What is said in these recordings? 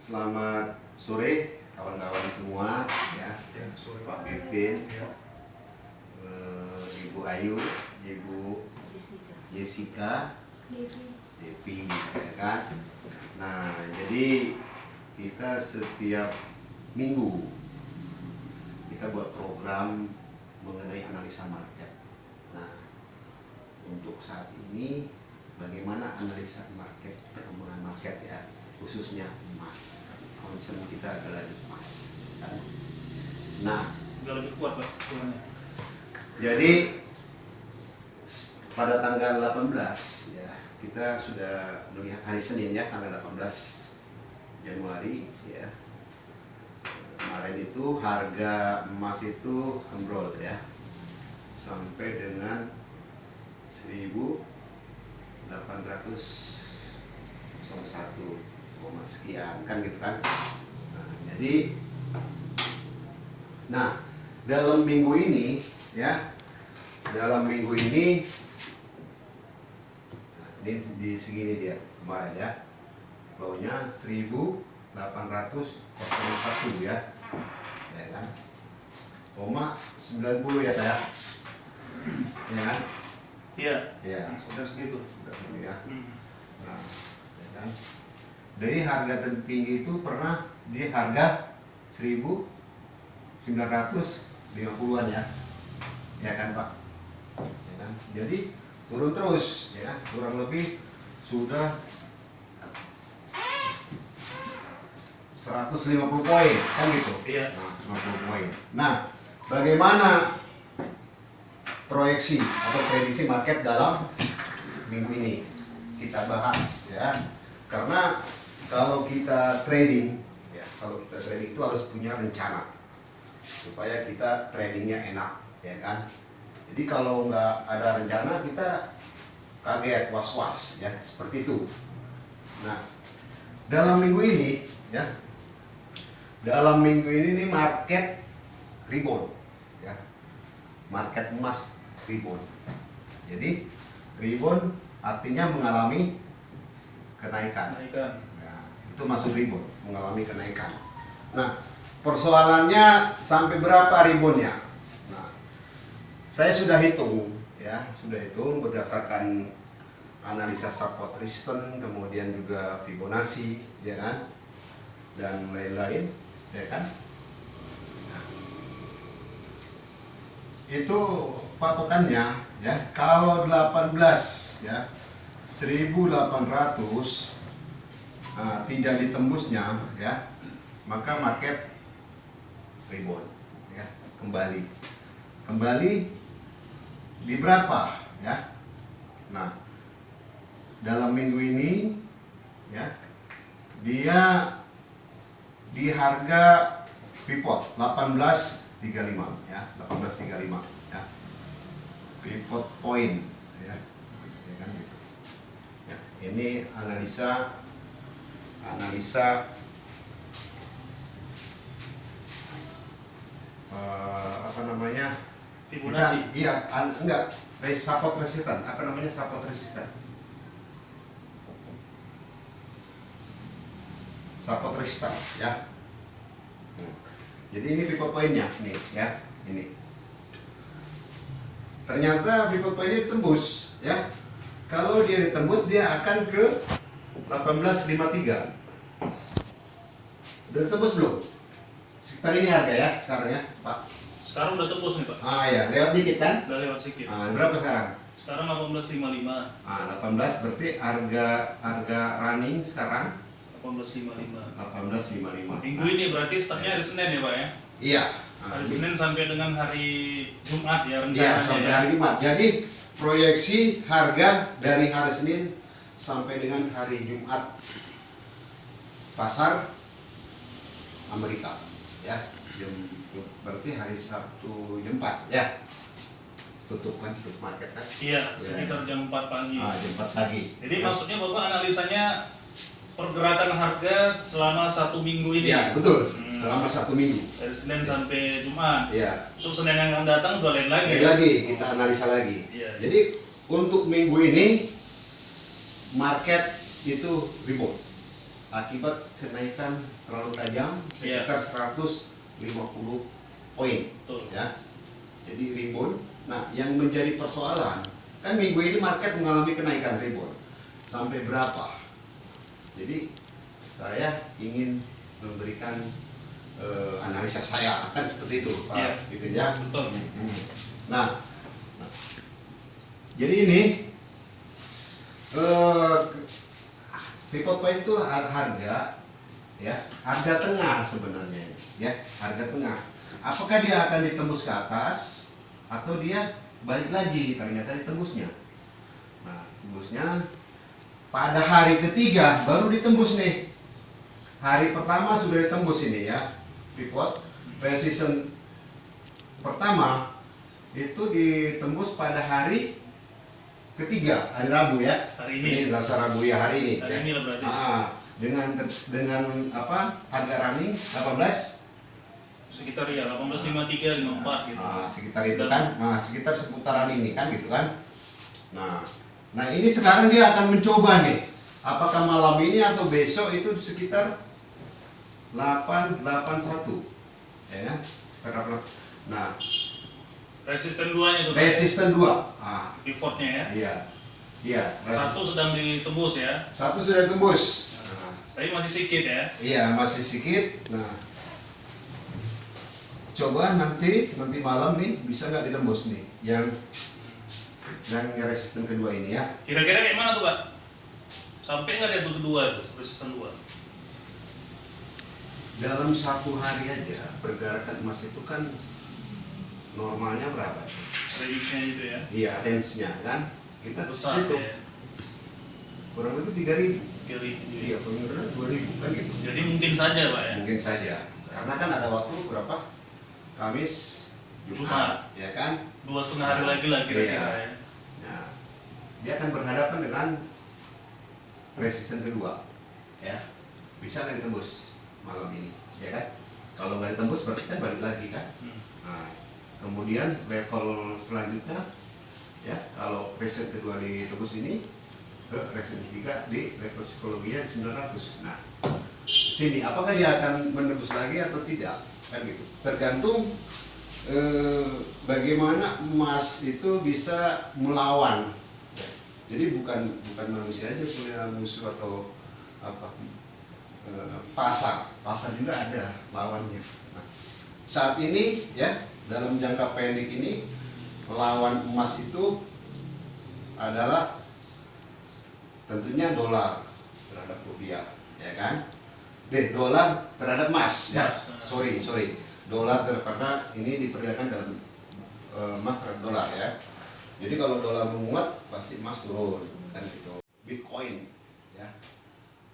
Selamat sore kawan-kawan semua ya, Pak Pipin, Ibu Ayu, Ibu Jessica, Devi, ya kan? Nah, jadi kita setiap minggu kita buat program mengenai analisa market. Nah, untuk saat ini bagaimana analisa market, perkembangan market ya, khususnya emas. Concern kita adalah emas kan? Nah, nggak lebih kuat Pak turunnya. Jadi pada tanggal 18 ya, kita sudah melihat hari Senin ya, tanggal 18 Januari ya. Kemarin itu harga emas itu ambrol ya, sampai dengan 1.801 sekian kan gitu kan. Nah, jadi dalam minggu ini ya, dalam minggu ini ini di segini dia kemarin ya, low-nya 1.801 ya kan, 90 ya saya ya kan. Iya ya sudah segitu ya. Nah, ya kan, dari harga tertinggi itu pernah di harga 1.950-an ya kan Pak ya kan? Jadi turun terus ya, kurang lebih sudah 150 poin kan gitu. Iya. Nah, 150 poin. Nah, bagaimana proyeksi atau prediksi market dalam minggu ini kita bahas ya, karena kalau kita trading ya, kalau kita trading itu harus punya rencana supaya kita tradingnya enak ya kan. Jadi kalau nggak ada rencana kita kaget, was-was ya, seperti itu. Nah, dalam minggu ini ya, dalam minggu ini nih market rebound ya, market emas rebound. Jadi rebound artinya mengalami kenaikan. Nah, itu masuk rebound, mengalami kenaikan. Nah, persoalannya sampai berapa reboundnya? Nah, saya sudah hitung ya, sudah hitung berdasarkan analisa support resistance, kemudian juga Fibonacci ya kan, dan lain-lain ya kan. Nah, itu patokannya ya, kalau 18 ya 1.800 tidak ditembusnya ya, maka market rebound ya, kembali di berapa ya. Nah, dalam minggu ini ya, dia di harga pivot 1835 ya, 1835 ya, pivot point ya, kan gitu. Ya, ini analisa apa namanya, Fibonacci. Iya, enggak, support resistance, apa namanya, support resistance, ya. Jadi ini pivot pointnya nih ya, ini ternyata pivot pointnya ditembus ya. Kalau dia ditembus dia akan ke 1853. Udah ditembus belum? Sekitar ini harga ya sekarang ya Pak. Sekarang udah tembus nih Pak. Ya, lewat dikit kan? Udah lewat sedikit. Berapa sekarang? Sekarang 1855. 18 berarti harga running sekarang 1855. 1855. Minggu ini berarti startnya hari Senin ya Pak ya? Iya. Hari Senin sampai dengan hari Jumat ya rencananya. Iya, sampai hari Jumat. Jadi proyeksi harga dari hari Senin sampai dengan hari Jumat pasar Amerika ya, berarti hari Sabtu jam 4 ya, tutup market kan? Iya, sekitar jam 4 pagi. Jam 4 pagi. Jadi ya. maksudnya Bapak analisanya pergerakan harga selama 1 minggu ini. Iya, betul. Selama 1 minggu. Dari Senin sampai Jumat. Iya. Untuk Senin yang akan datang udah lain lagi. Kita analisa lagi. Iya. Jadi untuk minggu ini market itu rebound akibat kenaikan terlalu tajam sekitar 150 poin. Betul. Ya. Jadi rebound. Nah, yang menjadi persoalan kan minggu ini market mengalami kenaikan rebound sampai berapa? Jadi saya ingin memberikan analisa saya kan seperti itu, Pak Iya. Pipin ya. Betul. Nah, jadi ini pivot point itu harga, ya, harga tengah sebenarnya, ya, harga tengah. Apakah dia akan ditembus ke atas atau dia balik lagi? Ternyata ditembusnya. Nah, tembusnya pada hari ketiga baru ditembus nih. Hari pertama sudah ditembus ini ya, pivot resistance pertama itu ditembus pada hari ketiga, hari Rabu ya. Hari ini. Selasa Rabu ya, hari ini. Hari Ya. ini lah berarti. Dengan apa? Harga running 18 Sekitar ya 18.53, 54 gitu. sekitar itu kan. Nah, sekitar seputaran ini kan gitu kan. Nah, ini sekarang dia akan mencoba nih. Apakah malam ini atau besok itu sekitar 881. Ya kan? Nah, Resisten 2-nya tuh. resisten 2. Pivotnya ya. Iya. Iya, Satu sedang ditembus ya. satu sudah tembus. Tapi masih sedikit ya. Iya, masih sedikit. Nah, coba nanti malam nih bisa nggak ditembus nih yang resisten kedua ini ya. Kira-kira kayak mana tuh, Pak? Sampai nggak ada tuh kedua tuh, resisten 2? Dalam satu hari aja pergerakan emas itu kan normalnya berapa? Prediksinya itu ya. Iya, range-nya kan kita Besar itu ya. kurang lebih 3.000. Kiri. Iya, penurunan 2.000 kan gitu. Jadi mungkin saja, Pak ya. Mungkin saja. Karena kan ada waktu berapa? Kamis, Jumat, ya kan? 2,5 hari lagi lah kira-kira Iya. ya. Nah, dia akan berhadapan dengan resisten kedua, ya. Bisa nggak ditembus malam ini, ya kan? Kalau nggak ditembus berarti kan balik lagi kan? Nah, kemudian level selanjutnya, ya, kalau resisten kedua ditembus ini ke resisten ketiga di level psikologinya 900. Nah, sini apakah dia akan menembus lagi atau tidak? Kan gitu. Tergantung bagaimana emas itu bisa melawan. Jadi bukan manusia aja punya musuh atau apa, pasar juga ada lawannya. Nah, saat ini ya dalam jangka pendek ini melawan emas itu adalah tentunya dolar terhadap rupiah, ya kan? Dolar terhadap emas ya. Sorry. Dolar karena ini diperkirakan dalam emas terhadap dolar ya. Jadi kalau dolar menguat pasti emas turun kan gitu. Bitcoin ya.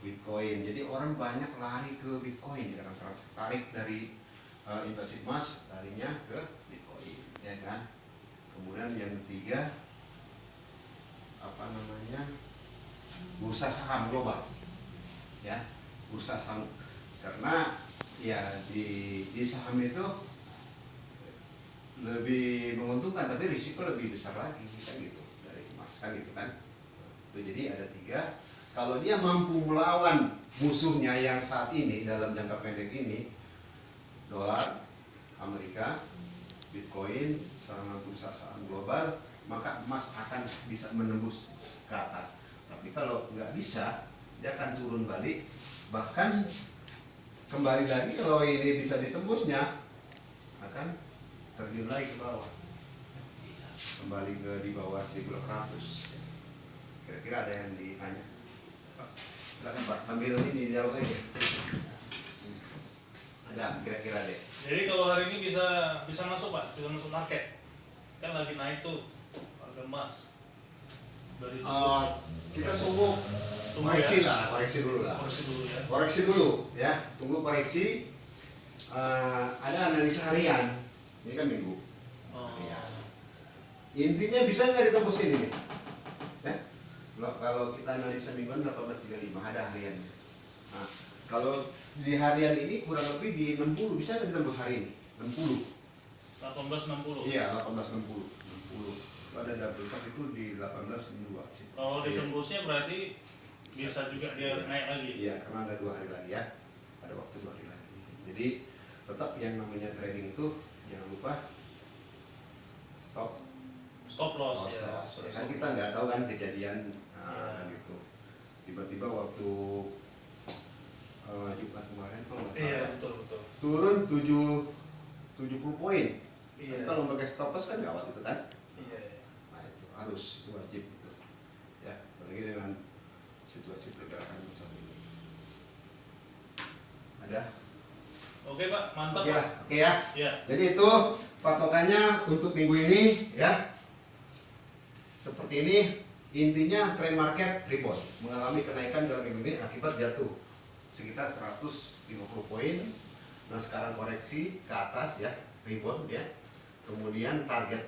Bitcoin. Jadi orang banyak lari ke Bitcoin karena tertarik dari investasi emas, larinya ke Bitcoin ya kan. Kemudian yang ketiga apa namanya? Bursa saham global. Ya. Bursa saham karena ya di saham itu lebih menguntungkan tapi risiko lebih besar lagi kan gitu dari emas kan gitu kan. Itu jadi ada 3. Kalau dia mampu melawan musuhnya yang saat ini dalam jangka pendek ini dolar Amerika, Bitcoin sama bursa saham global, maka emas akan bisa menembus ke atas. Tapi kalau nggak bisa dia akan turun balik, bahkan kembali lagi kalau ini bisa ditembusnya akan terjun lagi ke bawah, kembali ke di bawah 1.800. Kira-kira ada yang ditanya? Silakan Pak, sambil ini dialog aja. Ada kira-kira deh. Jadi kalau hari ini bisa masuk, Pak, bisa masuk market. Kan lagi naik tuh harga emas. Dari Kita tunggu koreksi ya. lah, koreksi dulu lah. Koreksi dulu ya. Koreksi dulu ya, tunggu koreksi. Ada analisa harian, ini kan minggu. Oh. Ya. Intinya bisa nggak ditembus ini nih? Ya? Kalau kita analisa mingguan 1835 ada harian. Nah, kalau di harian ini kurang lebih di 60 bisa nggak ditembus hari ini? 60. 1860. Iya, 1860. 60. Itu ada double top itu di 1862. Kalau ditembusnya berarti Bisa juga dia naik lagi. Iya, karena ada 2 hari lagi ya, ada waktu 2 hari lagi. Jadi tetap yang namanya trading itu jangan lupa stop Loss loss. ya. Ya kan kita nggak tahu kan kejadian kan gitu. Tiba-tiba waktu Jumat kemarin kalau nggak salah Iya, ya, betul betul. turun 70 poin. Iya. Kan kalau pakai stop loss kan gawat itu kan. Iya. Nah itu wajib gitu. Ya, apalagi dengan situasi pergerakan saat ini. Ada? Oke Pak, mantap Oke Pak. lah, oke ya. Ya. Jadi itu patokannya untuk minggu ini ya. Seperti ini, intinya trend market rebound mengalami kenaikan dalam minggu ini akibat jatuh sekitar 150 poin. Nah sekarang koreksi ke atas ya, rebound ya. Kemudian target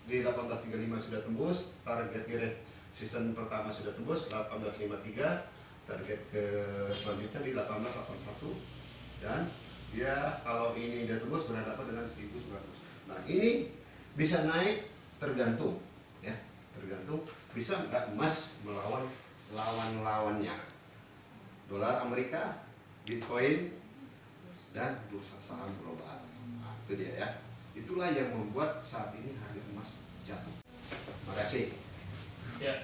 di 1835 sudah tembus, target di season pertama sudah tembus 1853, target ke selanjutnya di 1881, dan dia kalau ini dia tembus berhadapan dengan 1900. Nah ini bisa naik tergantung ya, bisa nggak emas melawan lawan-lawannya, dolar Amerika, Bitcoin, dan bursa saham global. Nah, itu dia ya. Itulah yang membuat saat ini harga emas jatuh. Terima kasih. Ya.